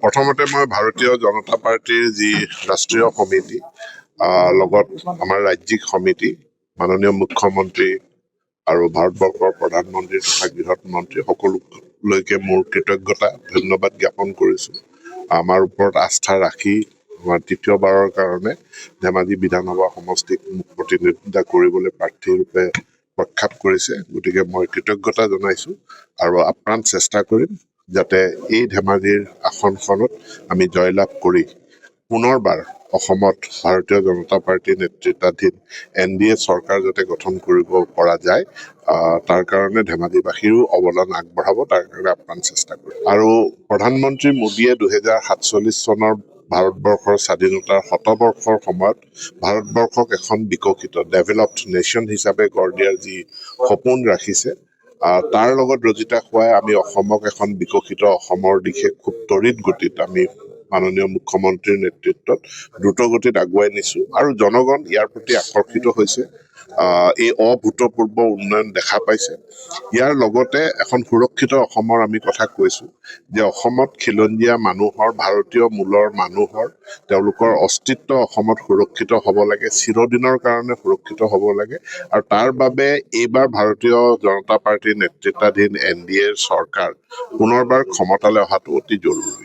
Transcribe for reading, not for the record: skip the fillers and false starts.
প্ৰথমতে মই ভাৰতীয় জনতা পাৰ্টিৰ যি ৰাষ্ট্ৰীয় সমিতি লগত আমাৰ ৰাজ্যিক সমিতি মাননীয় মুখ্যমন্ত্ৰী আৰু ভাৰতবৰ্ষৰ প্ৰধানমন্ত্ৰী তথা গৃহমন্ত্ৰী সকলোলৈকে মোৰ কৃতজ্ঞতা ধন্যবাদ জ্ঞাপন কৰিছোঁ। আমাৰ ওপৰত আস্থা ৰাখি আমাৰ তৃতীয়বাৰৰ কাৰণে ধেমাজি বিধানসভা সমষ্টিক মোক প্ৰতিনিধিত্ব কৰিবলৈ প্ৰাৰ্থীৰূপে প্ৰখ্যাত কৰিছে। গতিকে মই কৃতজ্ঞতা জনাইছোঁ আৰু আপ্ৰাণ চেষ্টা কৰিম যাতে এই ধেমাজিৰ আসনখনত আমি জয়লাভ কৰি পুনৰবাৰ অসমত ভাৰতীয় জনতা পাৰ্টীৰ নেতৃত্বাধীন NDA চৰকাৰ যাতে গঠন কৰিব পৰা যায় তাৰ কাৰণে ধেমাজিবাসীৰো অৱদান আগবঢ়াব, তাৰ কাৰণে আপ্ৰাণ চেষ্টা কৰিম। আৰু প্ৰধানমন্ত্ৰী মোদীয়ে 2047 চনৰ ভাৰতবৰ্ষৰ স্বাধীনতাৰ শতবৰ্ষৰ সময়ত ভাৰতবৰ্ষক এখন বিকশিত ডেভেলপড নেশ্যন হিচাপে গঢ় দিয়াৰ যি সপোন ৰাখিছে তাৰ লগত ৰজিতা খোৱাই আমি অসমক এখন বিকশিত অসমৰ দিশে খুব তড়িৎ গতিত আমি মাননীয় মুখ্যমন্ত্ৰীৰ নেতৃত্বত দ্ৰুত গতিত আগুৱাই নিছোঁ আৰু জনগণ ইয়াৰ প্ৰতি আকৰ্ষিত হৈছে। এই অভূতপূৰ্ব উন্নয়ন দেখা পাইছে। ইয়াৰ লগতে এখন সুৰক্ষিত অসমৰ আমি কথা কৈছোঁ যে অসমত খিলঞ্জীয়া মানুহৰ ভাৰতীয় মূলৰ মানুহৰ তেওঁলোকৰ অস্তিত্ব অসমত সুৰক্ষিত হ'ব লাগে, চিৰদিনৰ কাৰণে সুৰক্ষিত হ'ব লাগে আৰু তাৰ বাবে এইবাৰ ভাৰতীয় জনতা পাৰ্টীৰ নেতৃত্বাধীন NDAৰ চৰকাৰ পুনৰবাৰ ক্ষমতালৈ অহাটো অতি জৰুৰী।